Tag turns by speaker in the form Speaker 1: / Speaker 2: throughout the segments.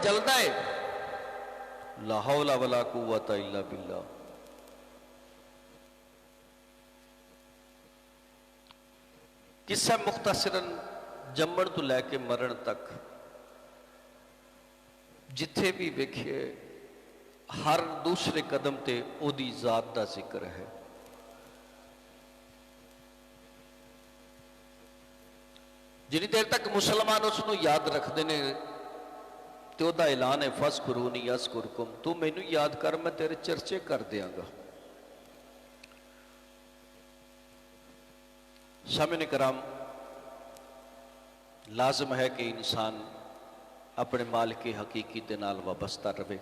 Speaker 1: جلدا ہے. لا حول ولا قوت الا باللہ. قصہ مختصراً جمن تو لے کے مرن تک جتھے بھی ویکھے ہر دوسرے قدم تے او دی ذات دا ذکر ہے. جنی دیر تک مسلمان اس کو یاد رکھتے ہیں تو او دا اعلان ہے فَاذْكُرُونِي يَذْكُرْكُمْ. تو مینوں یاد کر میں تیرے چرچے کر دیاں گا. سامعین کرام، لازم ہے کہ انسان اپنے مالک حقیقی دے نال وابستہ رہے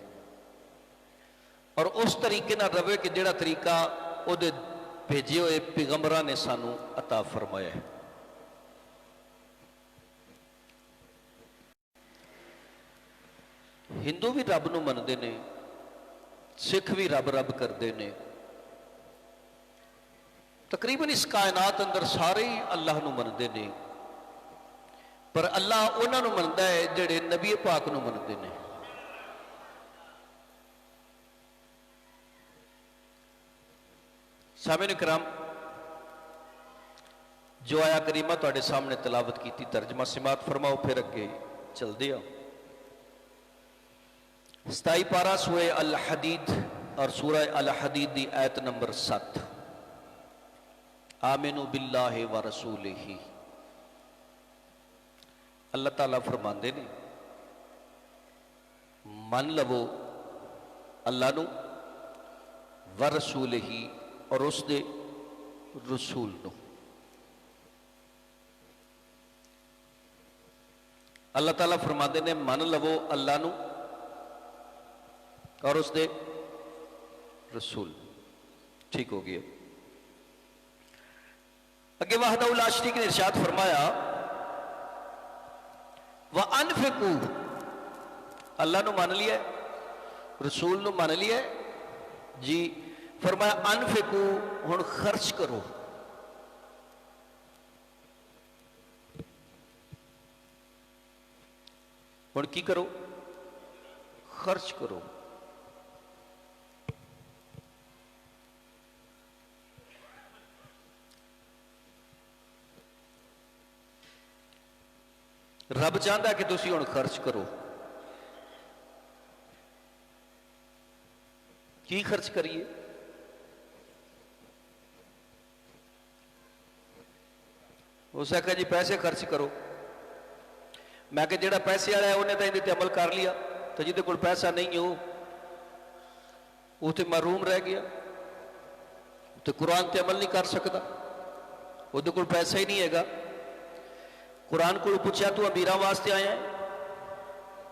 Speaker 1: اور اس طریقے نہ رہے کہ جڑا طریقہ او دے بھیجے ہوئے پیغمبراں نے سانو عطا فرمایا ہے. ہندو بھی رب نو مندے نے، سکھ بھی رب رب کردے نے. تقریباً اس کائنات اندر سارے ہی اللہ نو مندے نے، پر اللہ انہاں نو مندا ہے جڑے نبی پاک نو مندے نے. سامعین کرام، جو آیا کریمہ تواڈے سامنے تلاوت کیتی ترجمہ سماعت فرماؤ، پھر اگے چل دیا. 27 پارہ سورہ الحدید اور سورہ الحدید دی آیت نمبر 7. آمنوا باللہ ورسولہ. اللہ تعالیٰ فرماندے نے من لو اللہ نو ورسولہ اور اس دے رسول نو. اللہ تعالیٰ فرماندے نے من لو اللہ نو اور اس دے رسول. ٹھیک ہو گیا. اگے وحدہ لا شریک نے ارشاد فرمایا وَأَنفِقُوا. اللہ نو مان لیا ہے، رسول نو مان لیا ہے جی. فرمایا انفقوا، ہن خرچ کرو. ہن کی کرو؟ خرچ کرو. رب چاہتا ہے کہ تسی ہن خرچ کرو. کی خرچ کریے؟ اس نے کہا جی پیسے خرچ کرو. میں کہ جڑا پیسے والا ہے انہیں تو اندر عمل کر لیا، تو جہاں کول پیسہ نہیں ہو وہ تو محروم رہ گیا، تو قرآن تے عمل نہیں کر سکتا، وہ کول پیسہ ہی نہیں ہے گا. قرآن کو پوچھا تو امیراں واسطے آیا ہے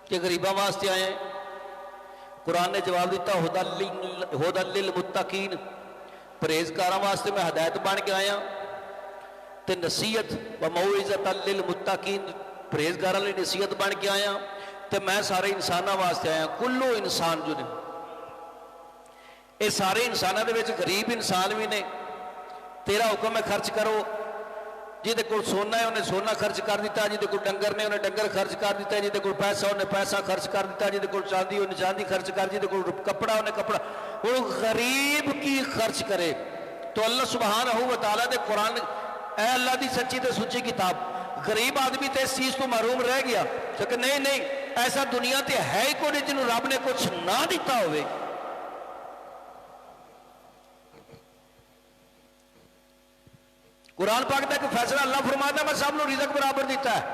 Speaker 1: کہ غریباں واسطے آیا ہے؟ قرآن نے جواب دیتا ہدی للمتقین، پرہیزگاراں واسطے میں ہدایت بن کے آیا. تے نصیحت و موعظۃ للمتقین، پرہیزگاراں لئی نصیحت بن کے آیا. تے میں سارے انساناں واسطے آیا. کلو انسان جو نے، یہ سارے انساناں دے وچ غریب انسان بھی نے. تیرا حکم ہے خرچ کرو. جہدے کول سونا ہے انہیں سونا خرچ کر دیتا، جہدے کول ڈنگر نے انہیں ڈنگر خرچ کر دیتا، جہدے کول پیسہ انہیں پیسہ خرچ کر دیتا، جہدے کول چاندی انہیں چاندی خرچ کر، جہدے کول کپڑا انہیں کپڑا. وہ غریب کی خرچ کرے. تو اللہ سبحانہ و تعالیٰ دے قرآن، اے اللہ دی سچی تے سچی کتاب، غریب آدمی تے اس چیز تو محروم رہ گیا کہ نہیں نہیں ایسا دنیا تے ہے ہی کوئی جنہوں رب نے کچھ نہ دیتا ہوئے. قرآن پاک دا کہ فیصلہ اللہ فرماتا ہے میں سب نو رزق برابر دیتا ہے.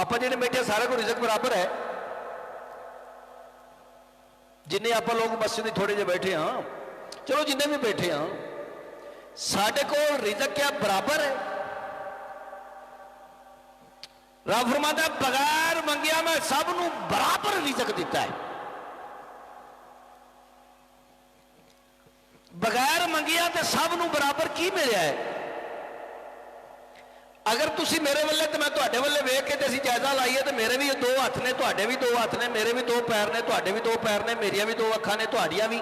Speaker 1: آپ جنہیں بیٹھے سارے کو رزق برابر ہے. جنہیں آپ لوگ مسجد تھوڑے جے بیٹھے ہاں، چلو جنہیں بھی بیٹھے ہاں، ساڑھے کو رزق کیا برابر ہے؟ رب فرماتا ہے بغیر منگیا میں سب نو برابر رزق دیتا ہے. بغیر منگیا تے سب نو برابر کی ملیا ہے؟ اگر تسی میرے والے تو میں تواڈے والے ویکھ کے تے اسی جائزہ لائیے تو میرے بھی دو ہاتھ نے، تواڈے بھی دو ہاتھ نے، میرے بھی دو پیر نے، تواڈے بھی دو پیر نے، میریاں بھی دو اکھاں نے، تواڈیاں بھی.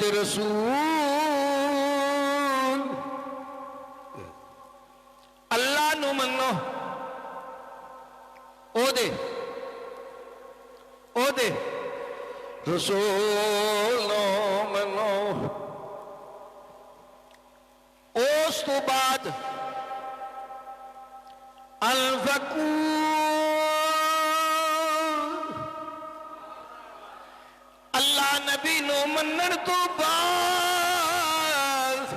Speaker 1: دے رسول اللہ نو منو او دے رسول نو منو اس تو بعد الفقور اللہ نبی نو منن تو بعد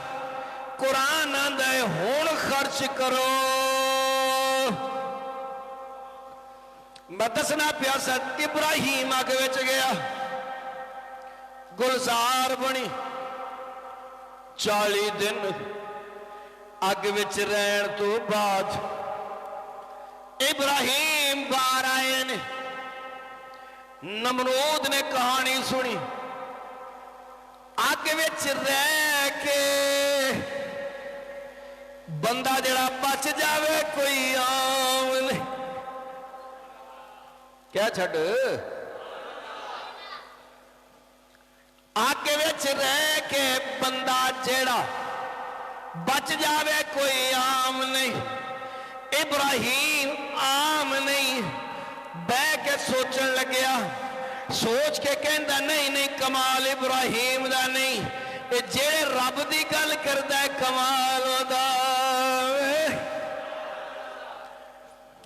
Speaker 1: قرآن آندا ہے ہون خرچ کرو میں دسنا پیاسا ابراہیم آگے وچ گیا گلزار بنی 40 دن آگے وچ رہن تو بعد ابراہیم بار آئے نے نمرود نے کہانی سنی آگے وچ رہ کے بندہ جڑا بچ جاوے کوئی آم نہیں کیا چھڑ آگے وچ رہ کے بندہ جڑا بچ جاوے کوئی آم نہیں ابراہیم آم نہیں بے کے سوچن لگیا سوچ کے کہندا نہیں کمال ابراہیم دا نہیں جڑے رب دی گل کردا ہے کمال دا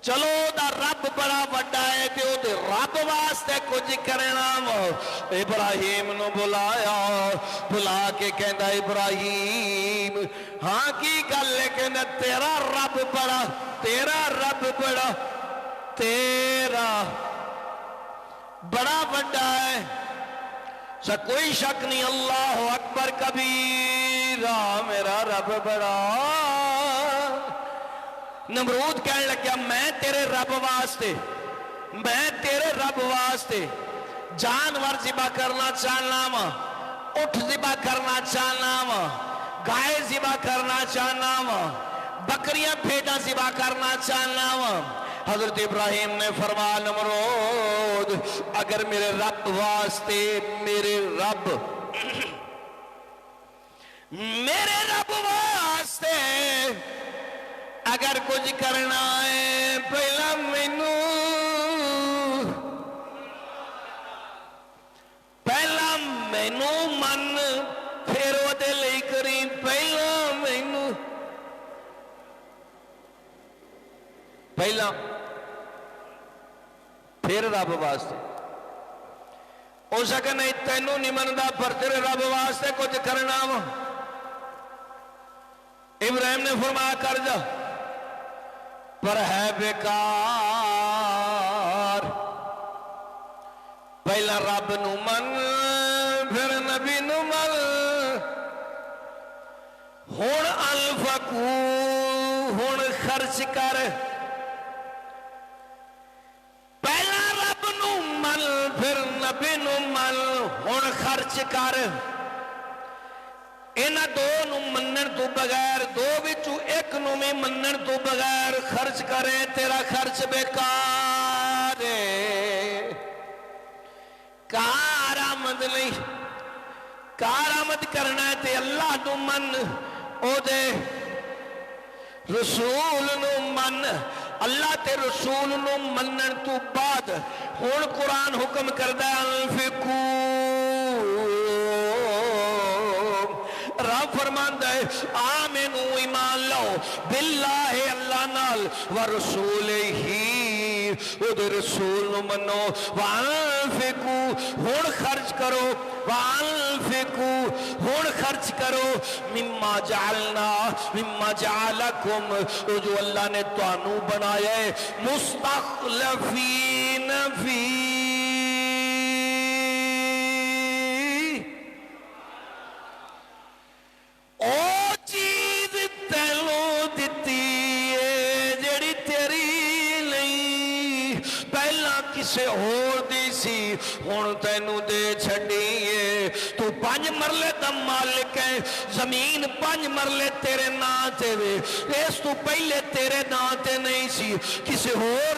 Speaker 1: چلو دا رب بڑا بڑا ہے تے او دے رب واسطے کچھ کرنا ابراہیم نو بلا کے کہندا ابراہیم ہاں کی گل ہے کہندا تیرا رب بڑا تیرا بڑا بڑا ہے کوئی شک نہیں اللہ اکبر کبیرہ میرا رب بڑا نمرود کہنے لگیا میں تیرے رب واسطے جانور ذبح کرنا چاہنا وا اٹھ ذبح کرنا چاہنا وا گائے ذبح کرنا چاہنا وا بکریاں بھیڑاں ذبح کرنا چاہنا وا حضرت ابراہیم نے فرمایا نمرود اگر میرے رب واسطے میرے رب واسطے اگر کچھ کرنا ہے پہلا مینو من پھر وہ دے لئی کری پہلا پھر رب واسطے ہو سکے نہیں تینوں نہیں مندا پر تیرے رب واسطے کچھ کرنا وا ابراہیم نے فرمایا کر جا پر ہے بیکار پہلا رب نو من پھر نبی نو من ہون الفقو ہون خرچ کر پہلا رب نو من پھر نبی نو من ہون خرچ کر اینا دو نو منن تو بغیر دو بچو ایک نو میں منن تو بغیر خرچ کرے تیرا خرچ بیکار ہے کار آمد نہیں کار آمد کرنا ہے تے اللہ نو من او دے رسول نو من اللہ تے رسول نو منن تو بعد ہون قرآن حکم کردہ انفقو رب فرماندہ ہے آمنو ایمان لو باللہ اللہ نال ورسولہی او دے رسول نو منو وانفقو ہون خرچ کرو وانفقو ہون خرچ کرو مما جعلکم او جو اللہ نے توانو بنایا ہے مستخلفین فی او چیز تینوں دتی ہے جڑی تیری نہیں پہلا کسے اور دی سی ہون تینوں دے چھڑیے تو 5 مرلے دا مالک ہے زمین 5 مرلے تیرے نا تے وے اس تو پہلے تیرے نا تے نہیں سی کسے اور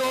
Speaker 1: 2,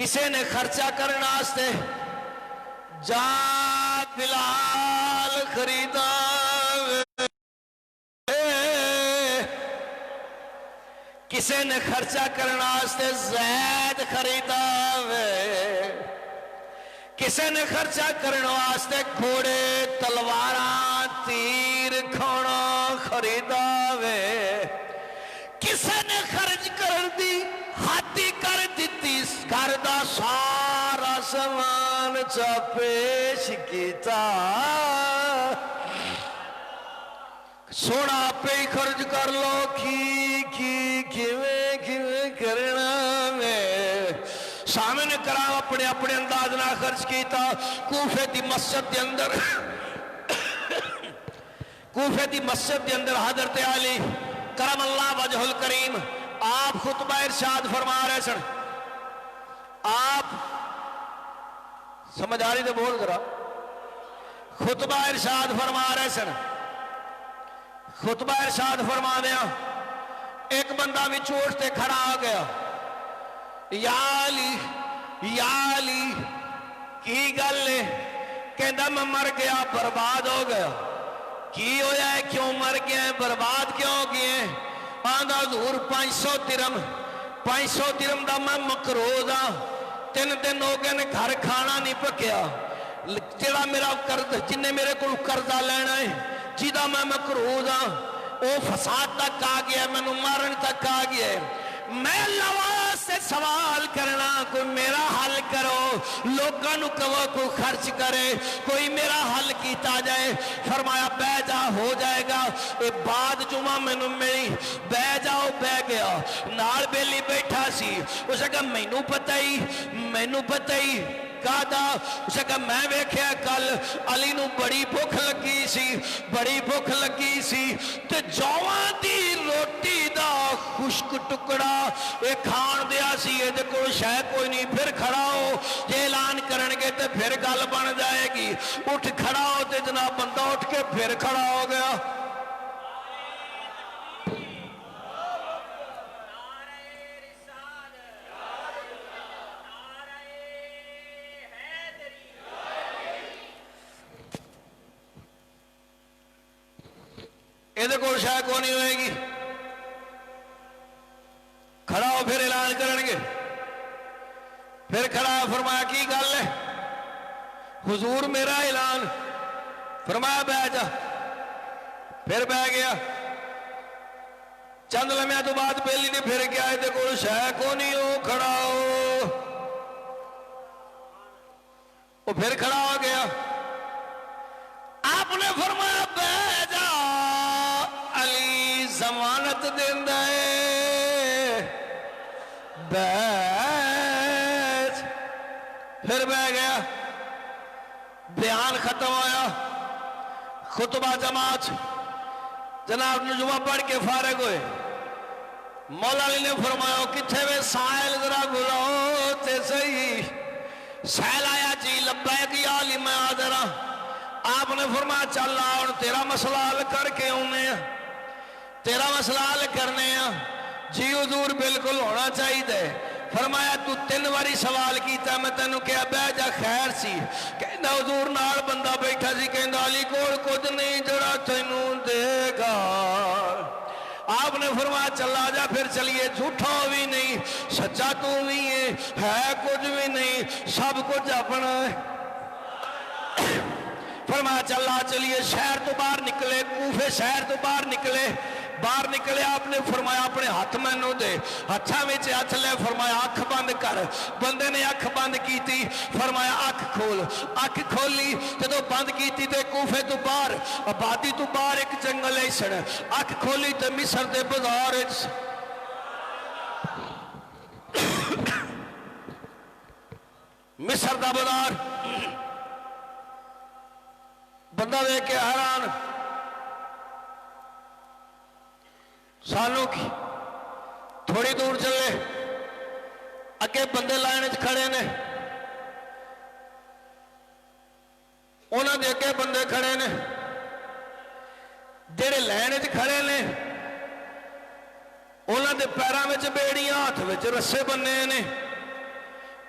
Speaker 1: کسے نے خرچہ کرنے واسطے جا بلال خریدا کسے نے خرچہ کرنے واسطے زید خریدا کسے نے خرچہ کرنے واسطے گھوڑے تلواراں تیر کھونا خریدا کسے نے خرچ کر دی ہاتھی کر دیتی گھر دا سارا سامان چا پیش کیتا سونا پہ ہی خرچ کر لو کیویں کرنا میں سامنے کرام اپنے اپنے انداز نہ خرچ کیتا کوفے دی مسجد دے اندر کوفے دی مسجد دے اندر حضرت علی کرم اللہ وجہ الکریم آپ خطبہ ارشاد فرما رہے سن آپ سمجھ آ رہی تھے بول ذرا خطبہ ارشاد فرما رہے سن خطبہ ارشاد فرما دیا ایک بندہ بھی چوٹ تے کھڑا آ گیا یا علی کی گل ہے کہندا میں مر گیا برباد ہو گیا کی ہویا ہے کیوں مر گیا ہے برباد کیوں ہو گئے ہیں آندھا حضور 500 درم دا میں مقروض ہاں 3 دن ہو گئے نے گھر کھانا نہیں پکیا جڑا میرا قرض جن نے میرے کو قرضہ لینا ہے جیدہ میں مقروض ہاں وہ فساد تک آ گیا میں نو مارن تک آ گیا ہے میں اللہ سے سوال کرنا کوئی میرا حل کرو لوگاں نو کہو کوئی خرچ کرے کوئی میرا حل کیتا جائے فرمایا بہ جا ہو جائے گا اے بعد جمعہ میں نو میری بہ جاؤ بہ گیا نال بیلی بیٹھا سی اسے کہا میں نو پتہ ہی کہا اسے کہا میں ویکھیا کل علی نو بڑی بھوک لگی سی تے جوان دی روٹی دا خشک ٹکڑا اے کھان دیا سی اے دے کوئی شاید کوئی نہیں پھر کھڑا ہو جے اعلان کرنگے تے پھر گل بن جائے گی اٹھ کھڑا ہو تے جناب بندہ اٹھ کے پھر کھڑا ہو گیا کو شاید کو نہیں ہوئے گی کھڑا ہو پھر اعلان کرنگے پھر کھڑا فرمایا کی گل ہے حضور میرا اعلان فرمایا بہ جا پھر بہ گیا چند لمحہ تو بعد پہلی نے پھر گیا ہے کو شاید کو نہیں ہو کھڑا ہو وہ پھر کھڑا ہو گیا آپ نے فرمایا بہ جا علی ضمانت دیندہ ہے بیٹھ پھر بہ گیا بیان ختم ہویا خطبہ جماعت جناب نے جمعہ پڑھ کے فارغ ہوئے مولا علی نے فرمایا کتھے میں سائل ذرا بلاؤ تے صحیح سائل آیا جی لبیک یا علی میں حاضر ہاں آپ نے فرمایا چل آؤ تیرا مسئلہ حل کر کے ہونے ہیں تیرا مسئلہ حل کرنے ہیں جی حضور بالکل ہونا چاہیے دے فرمایا تو 3 باری سوال کیتا میں تینوں کیا بہ جا خیر سی کہنا حضور نال بندہ بیٹھا سی کہنا علی کول کچھ نہیں جڑا تینوں دے گا آپ نے فرمایا چلا جا پھر چلیے جھوٹا بھی نہیں سچا تو بھی ہے کچھ بھی نہیں سب کچھ اپنا ہے فرمایا چلا چلیے شہر تو باہر نکلے کوفے شہر تو باہر نکلے آپ نے فرمایا اپنے ہاتھ مینوں دے ہتھاں وچ ہاتھ لے فرمایا اکھ بند کر بندے نے اکھ بند کیتی فرمایا اکھ کھول اکھ کھولی جدوں بند کیتی تے کوفے تو باہر آبادی تو باہر ایک جنگل ہے سن اکھ کھولی تے مصر دے بازار وچ مصر دا بازار بندہ دیکھ کے حیران سالوں کی تھوڑی دور چلے اگے بندے لائن کھڑے نے انہوں نے اگے بندے کھڑے نے جڑے لائن کھڑے نے انہوں نے پیروں میں بیڑیاں ہاتھ میں رسے بننے نے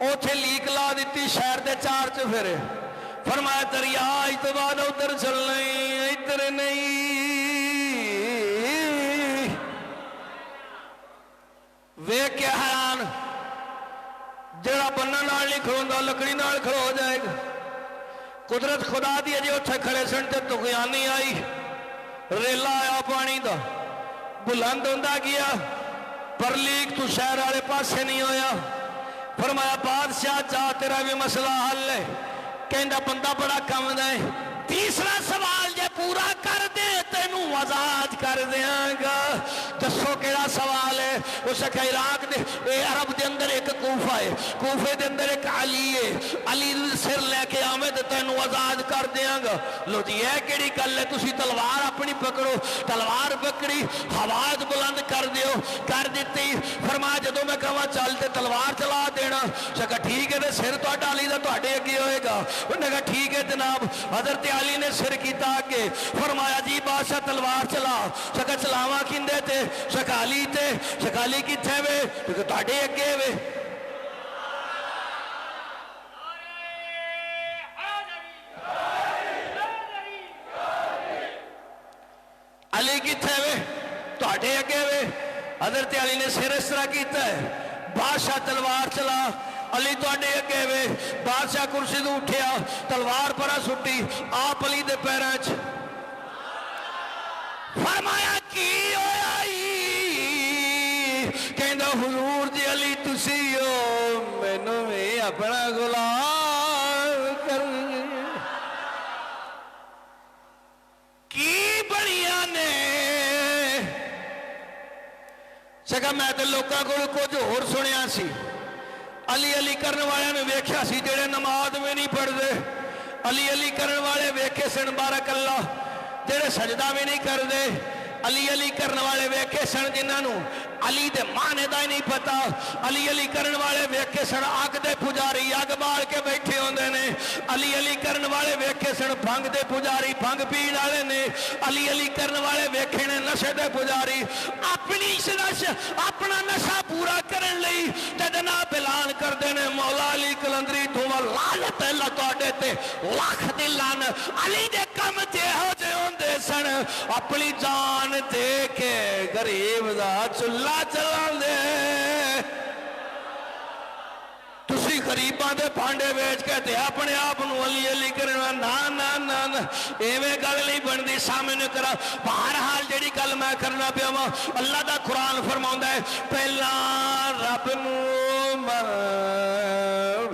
Speaker 1: اوتھے لیک لا دیتی شہر دے 4 چفیرے فرمایا دریا اج تو بعد ادھر چلنا ادھر نہیں ویکھ کے حیران جڑا بننا نال نہیں کھڑوندا لکڑی نال کھڑو ہو جائے گا قدرت خدا دی اجے اوتھے کھڑے سن تے طغیانی آئی ریلا آیا پانی دا بلند ہوندا گیا پر لیک تو شہر والے پاسے نہیں ہویا فرمایا بادشاہ جا تیرا بھی مسئلہ حل ہے کہندا بندہ بڑا کم دے تیسرا سوال جے پورا کر دے تینوں آزاد کر دیاں گا دسو کیڑا سوال ہے اس کہ عراق دے اے عرب دے اندر ایک کوفہ ہے کوفے دے اندر ایک علی ہے علی سر لے کے آویں تے تینوں آزاد کر دیاں گا لو جی اے کیڑی گل ہے تسی تلوار اپنی پکڑو تلوار پکڑی آواز بلند کر دیو کر دیتی فرمایا جدوں میں کہاں چل تے تلوار چلا دینا سکا ٹھیک ہے تے سر تہاڈا علی دا تہاڈے اگے ہوئے گا انہاں نے کہا ٹھیک ہے جناب حضرت علی نے سر کیتا آگے فرمایا جی بادشاہ تلوار چلا سکا چلاواں کیندے تے سکا علی تے سکا علی کتھے وے کیونکہ تہاڈے اگے وے علی کتھے وے تہاڈے اگے وے حضرت علی نے سر اس طرح کیتا ہے بادشاہ تلوار چلا علی تہاڈے اگے وے بادشاہ کرسی تو اٹھیا تلوار پرا سٹی آپ علی دے پیراں وچ فرمایا کی ہویا کہندا حضور جی علی تسی ہو مینوں بھی اپنا غلام کر کی بڑیاں نے سکا میں تے لوکاں کول کچھ ہور سنیا سی علی علی کرن والے نے ویکھیا سی جڑے نماز میں نہیں پڑھدے علی علی کرن والے ویکھے سن بارک اللہ جڑے سجدہ بھی نہیں کردے علی علی کرن والے ویکھے سن جنہاں نوں علی دے معنی دا نہیں پتا علی علی کرن والے ویکھے سن اگ دے پجاری اگ بال کے بیٹھے ہوندے نے علی علی کرن والے ویکھے سن بھنگ دے پجاری بھنگ پین والے نے علی علی کرن والے ویکھے نے نشے دے پجاری اپنی اپنا نشہ پورا کرن لئی تے جناب اعلان کردے نے مولا علی کلندری تو لعنت اللہ تواڈے تے لاکھ دی لعنت علی دے کم تے ہو جے ہوندے سن اپنی جان دے کے غریب دا چلا چلان دے تسی غریباں دے بھانڈے ویچ کے تے اپنے آپ نو علی علی کرنا نا نا نا نا ایویں گل نہیں بندی سامنے کرا بہرحال جڑی گل میں کرنا پیا وا اللہ دا قرآن فرماوندا ہے پہلا رب نو من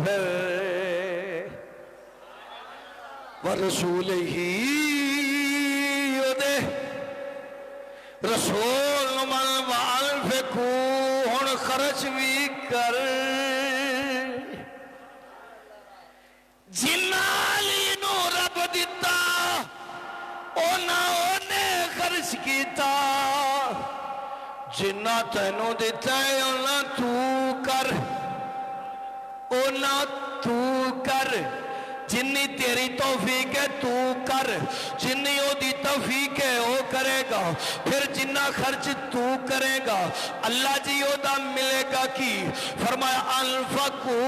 Speaker 1: پھر ورسول ہی دے رسول من والفقو ہن خرچ بھی کر جنہ علی نو رب دیتا اونا اونے خرچ کیتا جنہ تینوں دیتا ہے اونا تو کر اونا تو کر جنی تیری توفیق ہے تو کر جنی او دی توفیق ہے او کرے گا پھر جنہ خرچ تو کرے گا اللہ جی او دا ملے گا کی فرمایا انفقو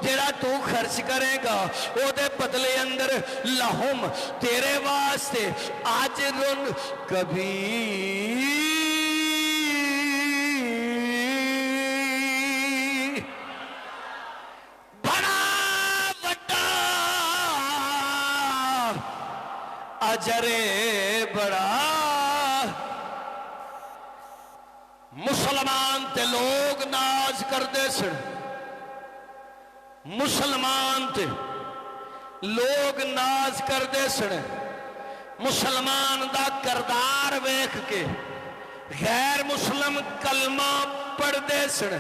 Speaker 1: جیڑا تو خرچ کرے گا او دے بدلے اندر لہم تیرے واسطے آجرن کبھی اجرے بڑا مسلمان تے لوگ ناز کر دے سن مسلمان تے لوگ ناز کر دے سن مسلمان دا کردار ویکھ کے غیر مسلم کلمہ پڑھ دے سن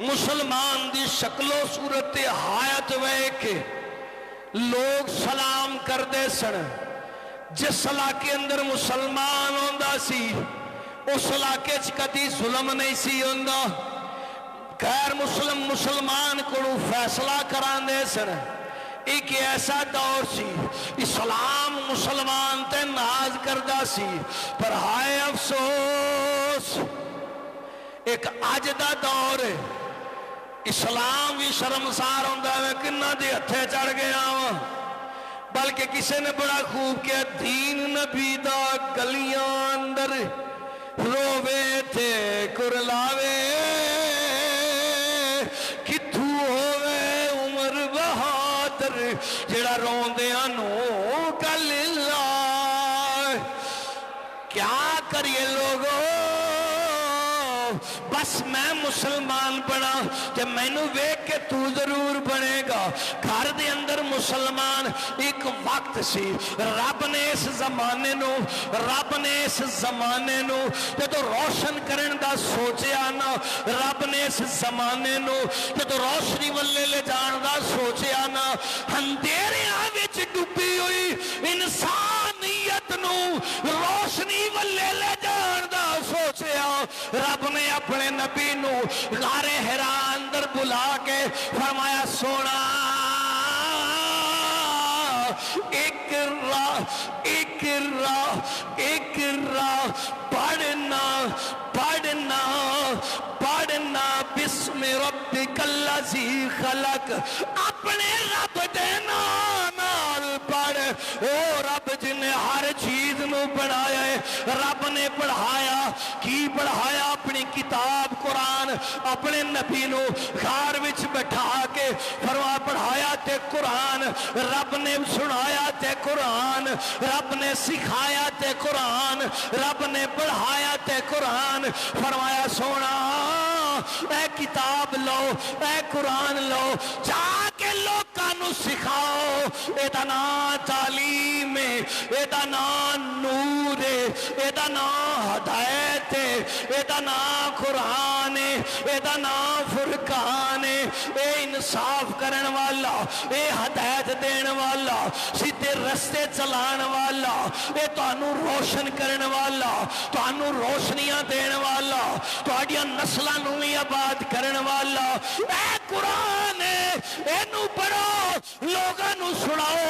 Speaker 1: مسلمان دی شکل و صورت حیات ویکھ کے لوگ سلام کر دے سن جس علاقے اندر مسلمان ہوندا سی اس علاقے کدی ظلم نہیں سی ہوندا غیر مسلم مسلمان کو فیصلہ کران دے سن ایک ایسا دور سی اسلام مسلمان تے ناز کردہ سی پر ہائے افسوس ایک آج دا دور ہے اسلام بھی شرمسار ہوتا ہے کنہ دے ہتھے چڑھ گیا وا بلکہ کسی نے بڑا خوب کیا دین نبی دا گلیاں اندر رووے تے کرلاوے کتھو ہووے عمر بہادر جڑا روندیاں نو گل لا کیا کریے لوگوں بس میں مسلمان بنا کہ میں نو ویک کے تو ضرور بنے گا گھر دے اندر مسلمان ایک وقت سی رب نے اس زمانے نو جدو روشن کرن دا سوچیا نا رب نے اس زمانے نو جدو روشنی والے لے جان دا سوچیا نا اندھیریاں وچ ڈوبی ہوئی انسانیت نو روشنی والے لے جان دا سوچیا رب نے اپنے نبی نو غار حرا اندر بلا کے فرمایا سونا اقرا پڑھنا بسم ربک الذی خلق اپنے رب دے نام نال پڑھ او رب جن نے ہر چیز نو پڑھایا ہے رب نے پڑھایا کی پڑھایا اپنی کتاب قرآن اپنے نبی نو غار وچ بٹھا کے فرما پڑھایا تے قرآن رب نے سنایا تے قرآن رب نے سکھایا تے قرآن رب نے پڑھایا تے قرآن فرمایا سونا اے کتاب لو اے قرآن لو جا کے لوکاں نو سکھاؤ اے دا نام تعلیم ہے اے دا نام نور ہے اے دا نام ہدایت ہے اے دا نام قرآن ہے اے دا نام فرقان ہے اے انصاف کرن والا اے ہدایت دین والا سیدھے رستے چلان والا اے تانوں روشن کرن والا تانوں روشنیاں دین والا تہاڈیاں نسلاں نوں وی آباد کرن والا اے قرآن ہے اینو پڑھو لوگاں نوں سناؤ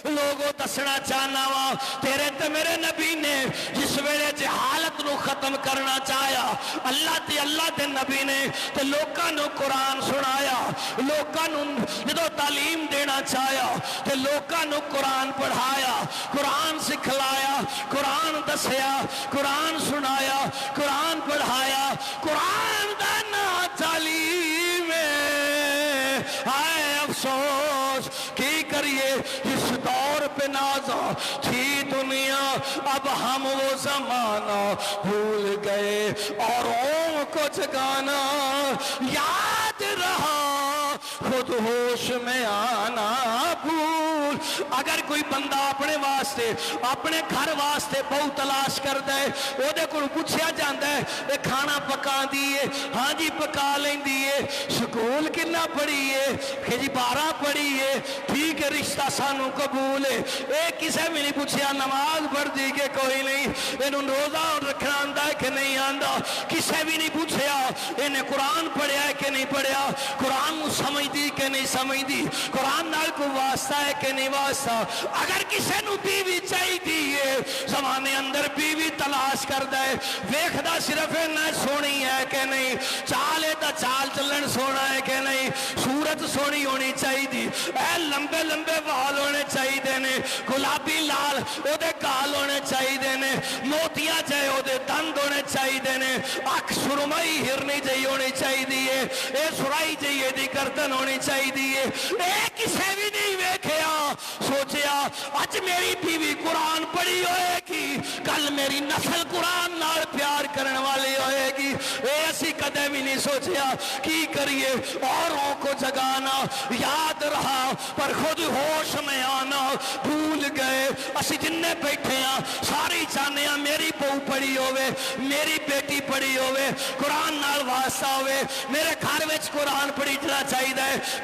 Speaker 1: لوگوں دسنا چاہنا وا تیرے تے میرے نبی نے جس ویلے جہالت نو ختم کرنا چاہیا اللہ تے نبی نے تے لوکاں نو قرآن سنایا لوکاں نو جدو تعلیم دینا چاہیا تے لوکاں نو قرآن پڑھایا قرآن سکھلایا قرآن دسیا قرآن سنایا قرآن پڑھایا قرآن دا نام تعلیم ہے ہائے افسوس کی کریے جس دور پہ نازا تھی دنیا اب ہم وہ زمانہ بھول گئے اوروں کو جگانا یاد رہا خود ہوش میں آنا بھول اگر کوئی بندہ اپنے واسطے اپنے گھر واسطے بہو تلاش کرتا ہے وہ دے کو پوچھیا جاندہ ہے اے کھانا پکا دیئے ہاں جی پکا لیں دیئے سکول کنا پڑھی ہے کہ جی 12 پڑھی ہے ٹھیک ہے رشتہ سانوں قبول ہے اے کسے بھی نہیں پوچھیا نماز پڑھ دی کہ کوئی نہیں انہوں روزہ رکھنا آندہ ہے کہ نہیں آندہ کسے بھی نہیں پوچھیا انہیں قرآن پڑھیا ہے کہ نہیں پڑھیا قرآن کو سمجھ دی کہ نہیں سمجھ دی قرآن نال کو واسطہ ہے کہ نہیں واسطہ اگر کسے نو بیوی چاہی دیئے زمانے اندر بیوی تلاش کر دے ویکھدا صرف نہ سونی ہے کہ نہیں چالے تا چال چلن سونا ہے کہ نہیں صورت سونی ہونی چاہی دی اے لمبے لمبے وال ہونے چاہی دینے گلابی لال او دے گال ہونے چاہی دینے موتیاں چاہے او دے دند ہونے چاہی دینے اکھ سرمائی ہرنی جائی ہونی چاہی دیئے اے سرائی جائیے دی گردن ہونی چاہی دیئے اے کسے بھی نہیں ویکھیا سوچیا آج میری بیوی قرآن پڑھی ہوئے گی کل میری نسل قرآن نال پیار کرنے والی ہوئے گی اے ایسی قدر بھی نہیں سوچیا کی کریے اوروں کو جگانا یاد رہا پر خود ہوش میں آنا بھول گئے اسی جننے بیٹھے ہیں ساری چاہنے ہیں میری بہو پڑھی ہوئے میری بیٹی پڑھی ہوئے قرآن نال واسطہ ہوئے میرے گھر وچ قرآن پڑھی جنا چاہیے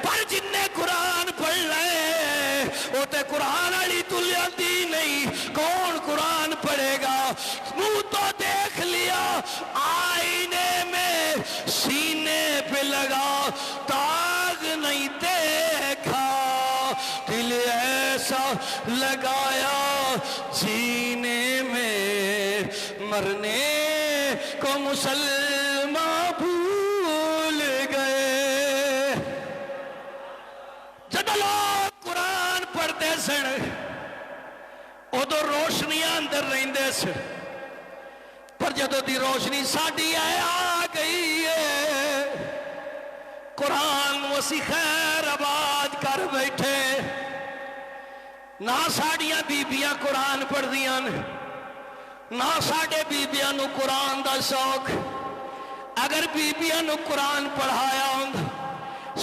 Speaker 1: پر جننے قرآن پڑھ لے وہ تے قرآن علی تلیاں دی نہیں کون قرآن پڑھے گا منہ تو دیکھ لیا آئینے میں سینے پہ لگا داغ نہیں دیکھا دل ایسا لگایا جینے میں مرنے کو مسلمان بھول گئے س پر جدوں دی روشنی ساڈی آ گئی ہے قرآن نو اسی خیر آباد کر بیٹھے نہ ساڈیاں بیبیاں قرآن پڑھ دیاں نہ ساڈے بیبیاں نو قرآن دا شوق اگر بیبیاں نو قرآن پڑھایا ہوں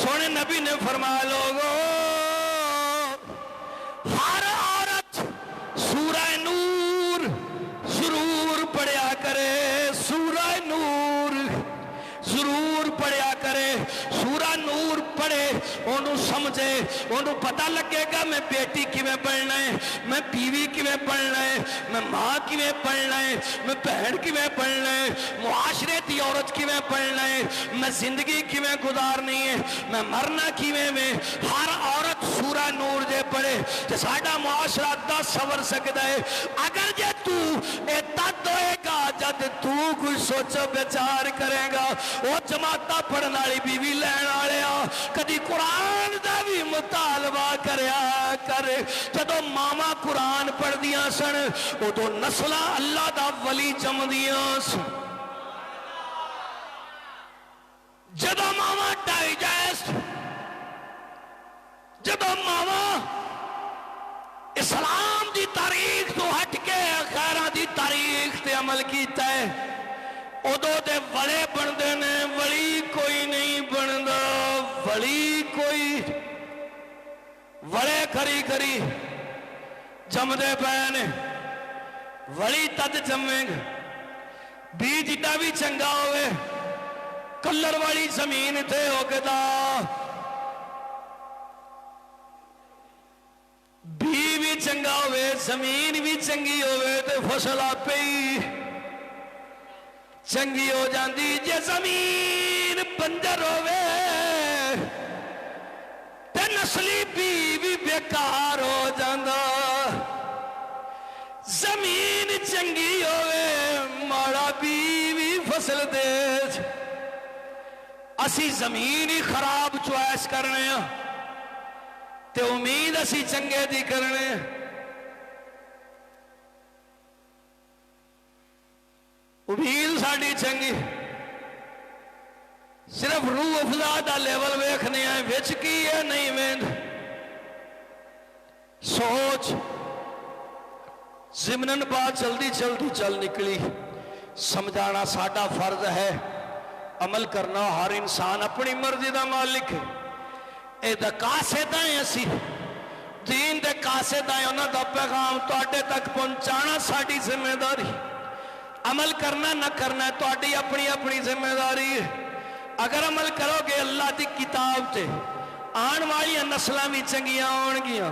Speaker 1: سونے نبی نے فرمایا لوگو ہر عورت سورہ نور ضرور پڑھیا کرے سورہ نور ضرور پڑھیا کرے سورہ نور پڑھے انہوں سمجھے انہوں پتہ لگے گا میں بیٹی کیویں پڑھنا ہے میں بیوی کیویں پڑھنا ہے میں ماں کیویں پڑھنا ہے میں بہن کیویں پڑھنا ہے معاشرے دی عورت کیویں پڑھنا ہے میں زندگی کیویں گزارنی ہے میں مرنا کیویں میں ہر عورت سورہ نور جے پڑھے تے ساڈا معاشرہ دا سور سکدا ہے اگر جے تو اے تد ہوئے گا جد تو کوئی سوچو بیچار کرے گا وہ جماعتہ پڑھن والی بیوی لین والے کدی قرآن دا بھی مطالبہ کریا کر جدو ماما قرآن پڑھ دیاں سن ادو نسلاں اللہ دا ولی جم دیاں سن جدو ماما ڈائجسٹ جدو ماما اسلام دی تاریخ تو ہٹ کے خیرہ دی تاریخ تے عمل کیتا ہے ادو دے وڑے بندے نے ولی کوئی نہیں بندا ولی کوئی وڑے کھری کھری جمدے پے ولی تد جمیں گا بیج جتا بھی چنگا ہوئے کلر والی زمین تے ہو کے دا بی بھی چنگا ہوئے زمین بھی چنگی ہوئے تے فصل آپ ہی چنگی ہو جاندی جے زمین بنجر ہوئے تے نسلی بھی بیکار ہو جاندہ زمین چنگی ہوئے ماڑا بھی فصل دے اسی زمین ہی خراب چوائس کرنے ہیں تے امید اسی چنگے دی کرنے ہیں امید ساڑی چنگی صرف روح افزا دا لیول ویکھنے ہیں وچ کی ہے نہیں ویند سوچ ضمناً بات جلدی جلدی چل نکلی سمجھانا ساڈا فرض ہے عمل کرنا ہر انسان اپنی مرضی دا مالک ہے اے دا کاسے دائیں اسی دین دے کاسے دائیں انہاں دا پیغام تواڈے تک پہنچانا ساڈی ذمہ داری عمل کرنا نہ کرنا ہے تواڈی اپنی اپنی ذمہ داری ہے اگر عمل کرو گے اللہ دی کتاب تے آن والی نسلاں بھی چنگیاں ہون گیاں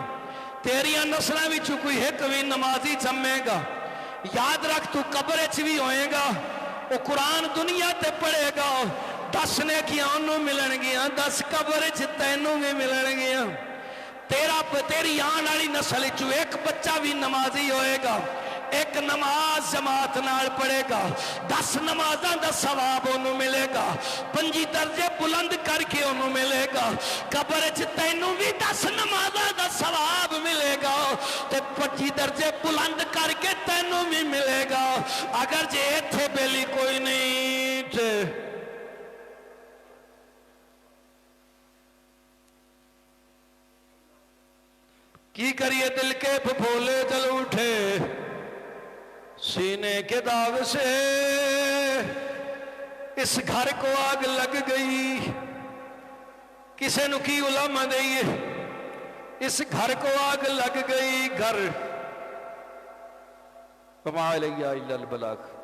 Speaker 1: تیریاں نسلاں بھی کوئی ایک بھی نمازی جمے گا یاد رکھ تو قبر وچ بھی ہوئے گا وہ قرآن دنیا تے پڑھے گا 10 نیکیاں انہوں ملن گیاں 10 قبر وچ تینوں بھی ملن گیاں تیری آن والی نسل وچ ایک بچہ بھی نمازی ہوئے گا ایک نماز جماعت نال پڑھے گا 10 نمازاں دا ثواب انہوں ملے گا 5 درجے بلند کر کے انہوں ملے گا قبر وچ تینوں بھی 10 نمازاں دا ثواب ملے گا تے 5 درجے بلند کر کے تینوں بھی ملے گا اگر جے ایتھے بیلی کوئی نہیں تے کی کریے دل کے پھپھولے جل اٹھے سینے کے داغ سے اس گھر کو آگ لگ گئی کسے نو کی علماء دئیے اس گھر کو آگ لگ گئی گھر وما علیہ الا البلاغ